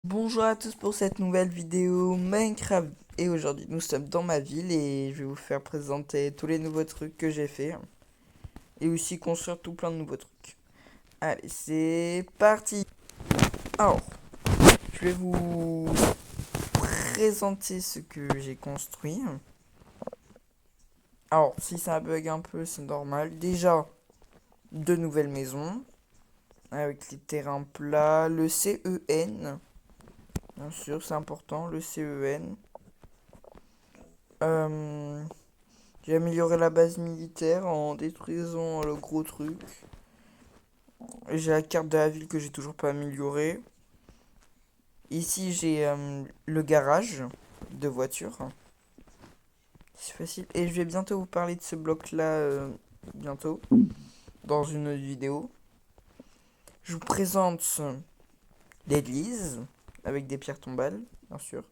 Bonjour à tous pour cette nouvelle vidéo Minecraft. Et aujourd'hui nous sommes dans ma ville et je vais vous faire présenter tous les nouveaux trucs que j'ai fait. Et aussi construire tout plein de nouveaux trucs. Allez, c'est parti. Alors, je vais vous présenter ce que j'ai construit. Alors, si ça bug un peu, c'est normal. Déjà, deux nouvelles maisons. Avec les terrains plats, le CEN. Bien sûr, c'est important, le CEN. Euh, J'ai amélioré la base militaire en détruisant le gros truc. J'ai la carte de la ville que j'ai toujours pas améliorée. Ici, j'ai le garage de voiture. C'est facile. Et je vais bientôt vous parler de ce bloc-là, bientôt, dans une autre vidéo. Je vous présente l'église, avec des pierres tombales, bien sûr.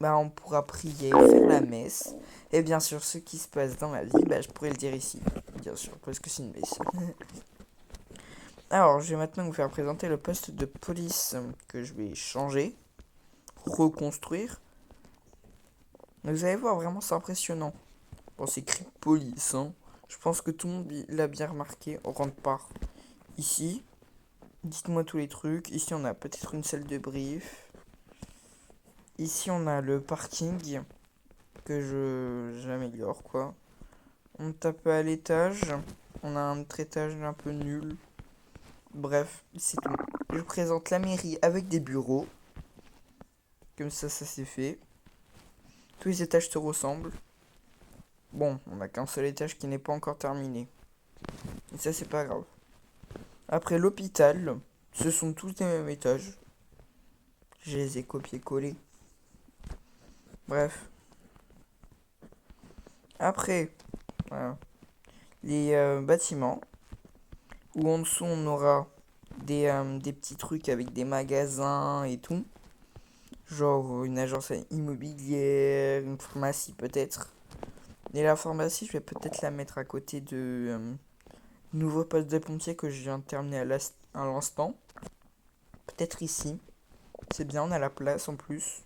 Bah, on pourra prier, faire la messe. Et bien sûr, ce qui se passe dans ma vie, bah, je pourrais le dire ici. Bien sûr, parce que c'est une messe. Alors, je vais maintenant vous faire présenter le poste de police que je vais changer, reconstruire. Vous allez voir, vraiment, c'est impressionnant. Bon, c'est écrit police, hein. Je pense que tout le monde l'a bien remarqué. On rentre par ici. Dites-moi tous les trucs. Ici, on a peut-être une salle de brief. Ici, on a le parking que j'améliore, quoi. On tape à l'étage. On a un autre étage un peu nul. Bref, c'est tout. Je présente la mairie avec des bureaux. Comme ça c'est fait. Tous les étages se ressemblent. Bon, on n'a qu'un seul étage qui n'est pas encore terminé. Et ça, c'est pas grave. Après l'hôpital, ce sont tous les mêmes étages. Je les ai copiés-collés. Bref. Après, voilà, les bâtiments. Où en dessous, on aura des petits trucs avec des magasins et tout. Genre une agence immobilière, une pharmacie peut-être. Et la pharmacie, je vais peut-être la mettre à côté de nouveau poste de pompier que je viens de terminer à l'instant. Peut-être ici. C'est bien, on a la place en plus.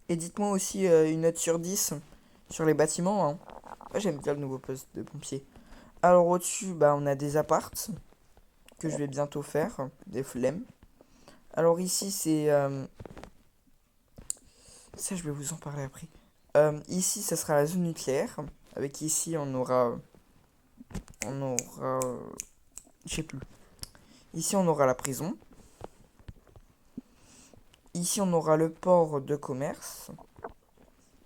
Et dites-moi aussi une note sur 10 sur les bâtiments, hein. Moi j'aime bien le nouveau poste de pompier. Alors au-dessus, bah, on a des appartes que je vais bientôt faire, des flemmes. Alors ici c'est... ça je vais vous en parler après. Ici ça sera la zone nucléaire. Avec ici on aura... On aura... Je sais plus. Ici on aura la prison. Ici on aura le port de commerce.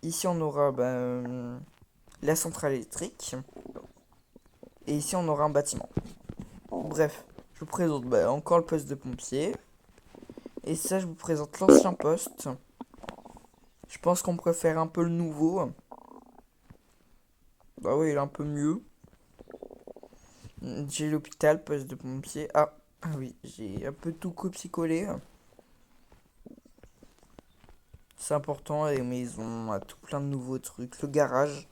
Ici on aura la centrale électrique. Et ici on aura un bâtiment. Bref, je vous présente encore le poste de pompier. Et ça je vous présente l'ancien poste. Je pense qu'on préfère un peu le nouveau. Bah oui, il est un peu mieux. J'ai l'hôpital, poste de pompier. Ah oui, j'ai un peu tout copié-collé. C'est important, les maisons, tout plein de nouveaux trucs. Le garage.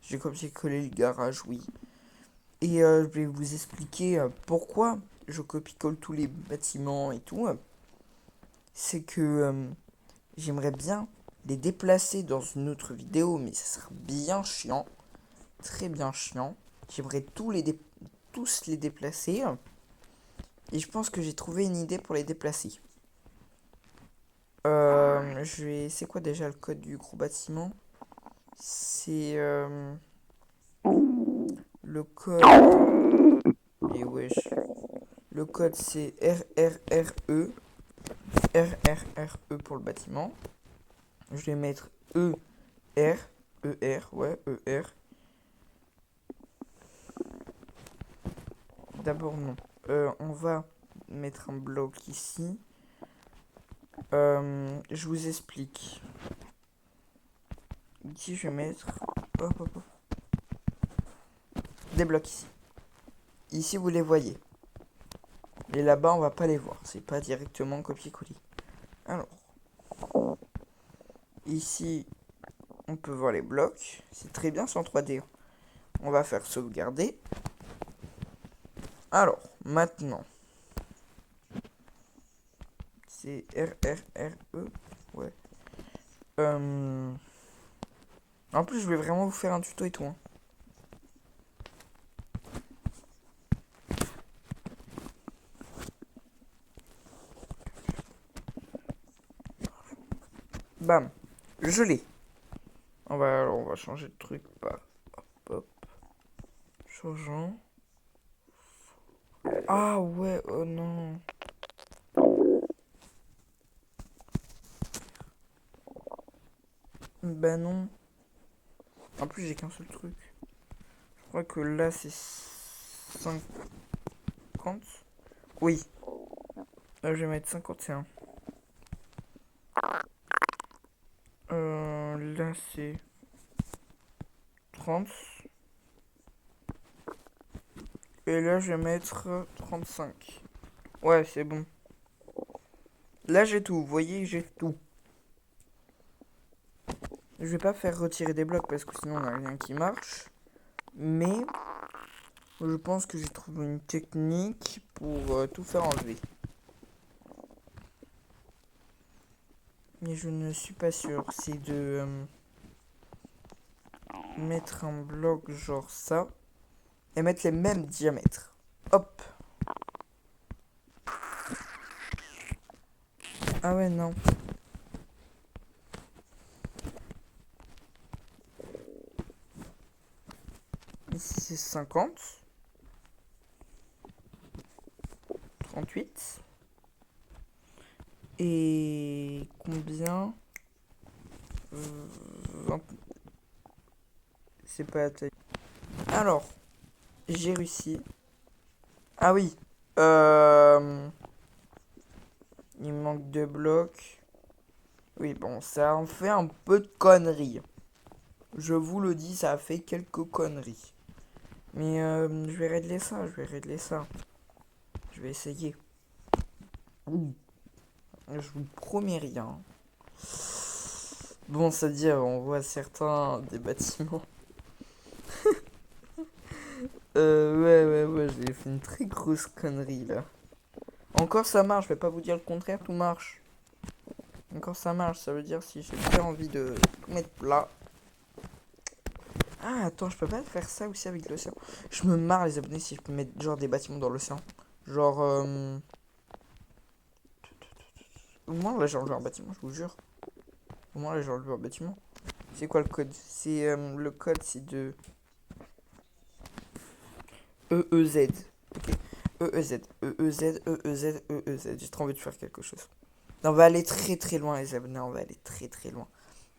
J'ai copié-collé le garage, oui. Et je vais vous expliquer pourquoi je copie-colle tous les bâtiments et tout. C'est que j'aimerais bien les déplacer dans une autre vidéo, mais ça sera bien chiant. Très bien chiant. J'aimerais tous les déplacer. Et je pense que j'ai trouvé une idée pour les déplacer. C'est quoi déjà le code du gros bâtiment? C'est le code. Et wesh. Le code c'est RRRE. RRRE pour le bâtiment. Je vais mettre ER. ER, ouais, ER. D'abord, non. On va mettre un bloc ici. Je vous explique. Ici, je vais mettre hop, hop, hop, des blocs ici. Ici, vous les voyez. Et là-bas, on va pas les voir. C'est pas directement copier-coller. Alors, ici, on peut voir les blocs. C'est très bien sans 3D. On va faire sauvegarder. Alors, maintenant, c'est R-R-R-E. Ouais. En plus, je vais vraiment vous faire un tuto et tout. Hein. Bam. Je l'ai. On va changer de truc par... Hop, hop. Changeant. Ah ouais, oh non. Bah non. En plus, j'ai qu'un seul truc. Je crois que là, c'est 50. Oui. Là, je vais mettre 51. Là, c'est 30. Et là, je vais mettre 35. Ouais, c'est bon. Là, j'ai tout. Vous voyez, j'ai tout. Je vais pas faire retirer des blocs parce que sinon, on n'a rien qui marche. Mais je pense que j'ai trouvé une technique pour tout faire enlever. Mais je ne suis pas sûr. C'est de mettre un bloc genre ça. Et mettre les mêmes diamètres. Hop. Ah ouais, non. Ici, c'est 50. 38. Et combien 20. C'est pas la taille. Alors, j'ai réussi. Ah oui. Il me manque 2 blocs. Oui, bon, ça en fait un peu de conneries. Je vous le dis, ça a fait quelques conneries. Mais je vais régler ça, Je vais essayer. Ouh. Je vous promets rien. Bon, c'est-à-dire, on voit certains des bâtiments. Ouais, j'ai fait une très grosse connerie là. Encore ça marche, je vais pas vous dire le contraire, tout marche. Encore ça marche, ça veut dire si j'ai pas envie de tout mettre plat. Ah, attends, je peux pas faire ça aussi avec l'océan. Je me marre les abonnés si je peux mettre genre des bâtiments dans l'océan. Genre, au moins là j'ai enlevé un bâtiment, je vous jure. Au moins là j'ai enlevé un bâtiment. C'est quoi le code? C'est le code c'est de EEZ. Ok. EEZ, EEZ, EEZ, EEZ. J'ai trop envie de faire quelque chose. On va aller très très loin les abonnés, on va aller très très loin.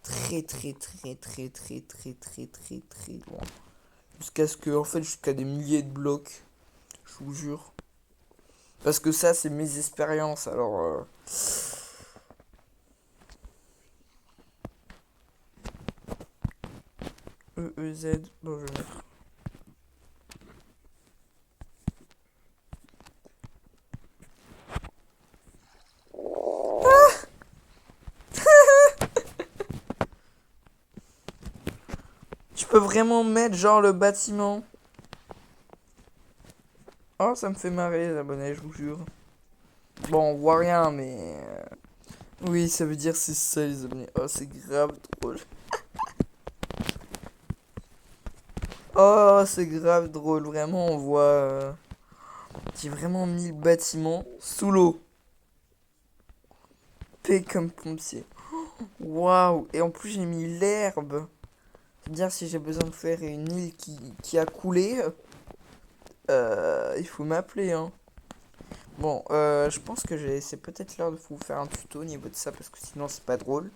Très très très très très très très très très loin. Jusqu'à ce que, en fait, jusqu'à des milliers de blocs. Je vous jure. Parce que ça, c'est mes expériences, alors... EEZ, bon, je vais mettre... Tu peux vraiment mettre, genre, le bâtiment. Oh, ça me fait marrer, les abonnés, je vous jure. Bon, on voit rien, mais... Oui, ça veut dire c'est ça, les abonnés. Oh, c'est grave drôle. Oh, c'est grave drôle, vraiment, on voit... J'ai vraiment mis le bâtiment sous l'eau. P comme pompier. Waouh! Et en plus, j'ai mis l'herbe. C'est-à-dire, si j'ai besoin de faire une île qui a coulé, il faut m'appeler, hein. Bon, je pense que c'est peut-être l'heure de vous faire un tuto au niveau de ça, parce que sinon, c'est pas drôle.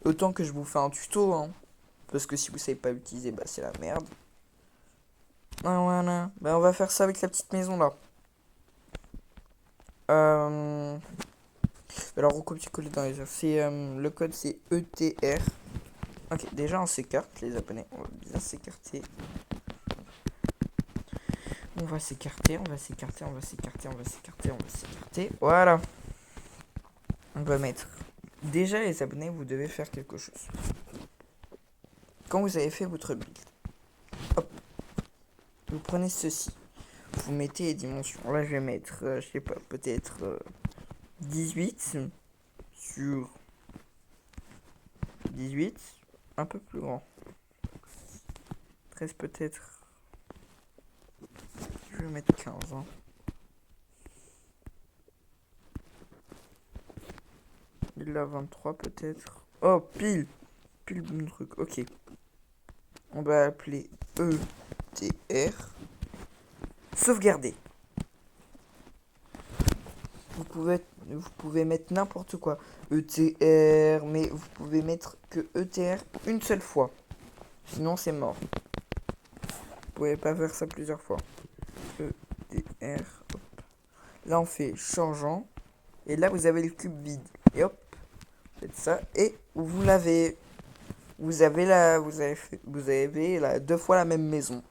Autant que je vous fais un tuto, hein. Parce que si vous savez pas l'utiliser, bah, c'est la merde. Ah, voilà. Bah, on va faire ça avec la petite maison, là. Alors, au copier-coller dans les heures. Le code, c'est ETR. Ok, déjà, on s'écarte, les abonnés. On va bien s'écarter. On va s'écarter, on va s'écarter, on va s'écarter, on va s'écarter, on va s'écarter. Voilà. On va mettre. Déjà, les abonnés, vous devez faire quelque chose. Quand vous avez fait votre build, hop, vous prenez ceci. Vous mettez les dimensions. Là, je vais mettre, je sais pas, peut-être 18 sur 18, un peu plus grand. 13 peut-être. Je vais mettre 15. Hein. Il a 23 peut-être. Oh, pile. Pile bon truc. Ok. On va appeler ETR. Sauvegarder. Vous pouvez mettre n'importe quoi. ETR, mais vous pouvez mettre que ETR une seule fois. Sinon, c'est mort. Vous pouvez pas faire ça plusieurs fois. ETR. Hop. Là, on fait changeant. Et là, vous avez le cube vide. Et hop. Faites ça. Et vous l'avez. Vous avez deux fois la même maison.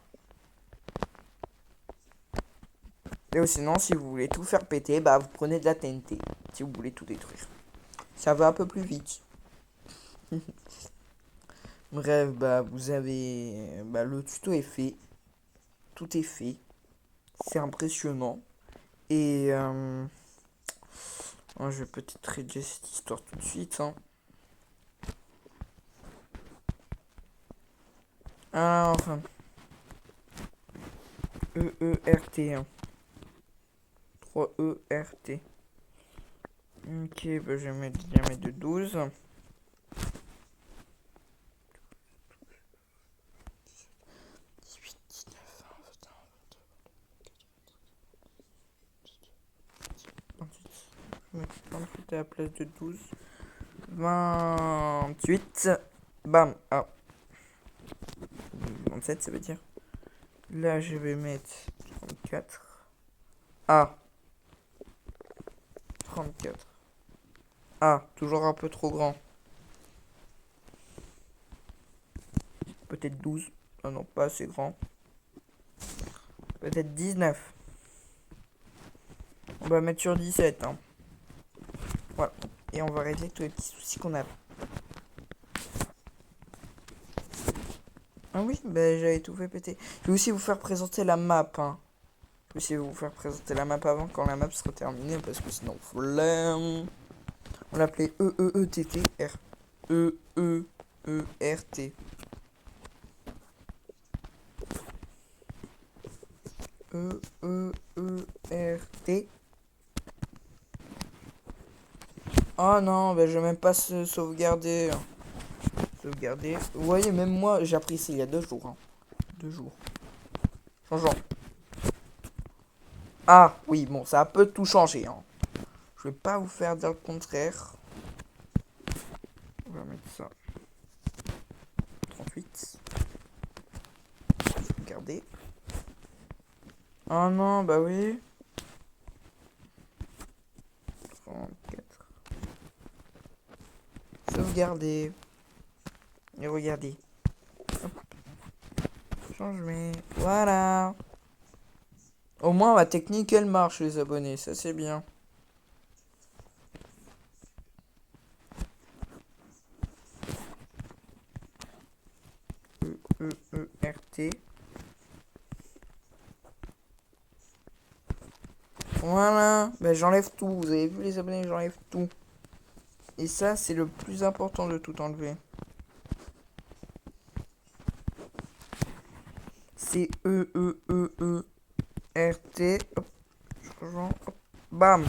Et sinon, si vous voulez tout faire péter, bah vous prenez de la TNT. Si vous voulez tout détruire. Ça va un peu plus vite. Bref, bah vous avez. Bah le tuto est fait. Tout est fait. C'est impressionnant. Et je vais peut-être rédiger cette histoire tout de suite. Hein. Alors, enfin. EERT. 3ERT. Ok, bah je vais mettre diamètre de 12. 18, 19, 20, 21, 22, 23, 24, 25, 26. Je vais mettre 28 à la place de 12. 28. Bam. Ah. 27, ça veut dire. Là, je vais mettre 34. Ah. 34. Ah, toujours un peu trop grand. Peut-être 12. Ah non, pas assez grand. Peut-être 19. On va mettre sur 17. Hein. Voilà. Et on va régler tous les petits soucis qu'on a. Ah oui, bah, j'avais tout fait péter. Je vais aussi vous faire présenter la map. Hein. Je vais aussi vous faire présenter la map avant quand la map sera terminée. Parce que sinon, flemme. On l'appelait EEETTR. EEERT. EEERT. Oh non, bah, je vais même pas se sauvegarder. Sauvegarder. Vous voyez, même moi, j'ai appris ça il y a 2 jours. Hein. 2 jours. Changeant. Ah, oui, bon, ça peut tout changer. Hein. Je vais pas vous faire dire le contraire. On va mettre ça. 38. Sauvegarder. Oh non, bah oui. 34. Sauvegarder. Et regardez. Hop. Changement. Voilà. Au moins, ma technique, elle marche, les abonnés. Ça, c'est bien. EEERT. Voilà. Ben, j'enlève tout. Vous avez vu, les abonnés, j'enlève tout. Et ça, c'est le plus important de tout enlever. C'est EEEERT. Hop. Changeant. Hop. Bam.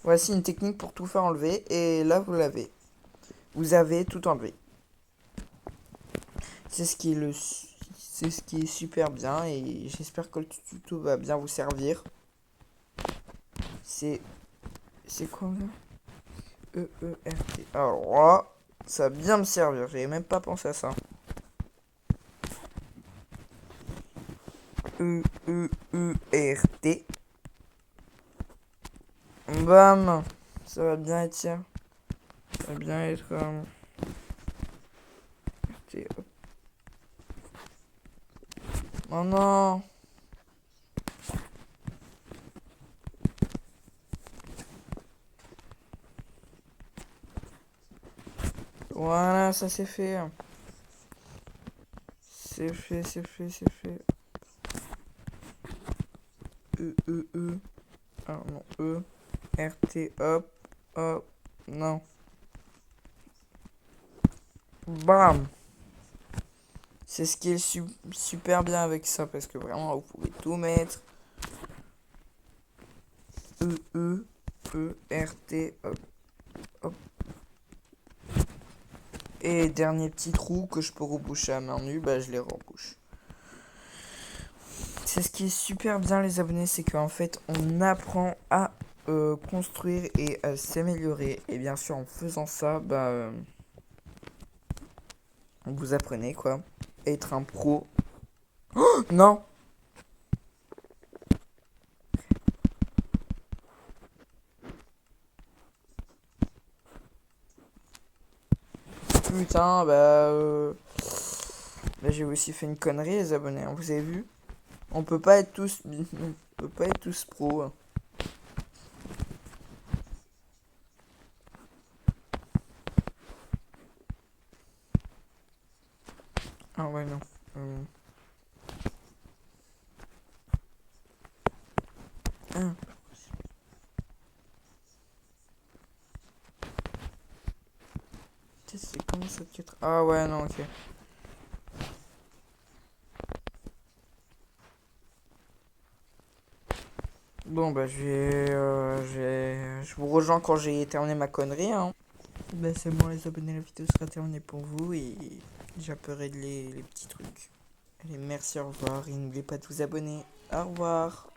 Voici une technique pour tout faire enlever. Et là, vous l'avez. Vous avez tout enlevé. C'est ce qui est super bien. Et j'espère que le tuto va bien vous servir. C'est quoi là? EERT. Alors là, ça va bien me servir. J'avais même pas pensé à ça. EEERT. Bam. Ça va bien être ça. Ça va bien être. RT, hop. Oh non. Voilà, ça c'est fait. C'est fait, c'est fait, c'est fait. E. Ah non, E. RT, hop, hop, non. Bam! C'est ce qui est super bien avec ça, parce que vraiment, vous pouvez tout mettre. RT, hop, hop. Et dernier petit trou que je peux reboucher à main nue, bah je les rebouche. C'est ce qui est super bien les abonnés, c'est qu'en fait on apprend à construire et à s'améliorer. Et bien sûr en faisant ça, bah vous apprenez quoi. Être un pro. Oh non! Putain, bah j'ai aussi fait une connerie les abonnés, hein, vous avez vu? On peut pas être tous. On peut pas être tous pros, hein. Ah ouais non. Ah. C'est comment ça te... Ah ouais non ok. Bon bah je vous rejoins quand j'ai terminé ma connerie hein. Bah c'est bon les abonnés, la vidéo sera terminée pour vous et j'ai un peu réglé les petits trucs. Allez merci, au revoir et n'oubliez pas de vous abonner. Au revoir.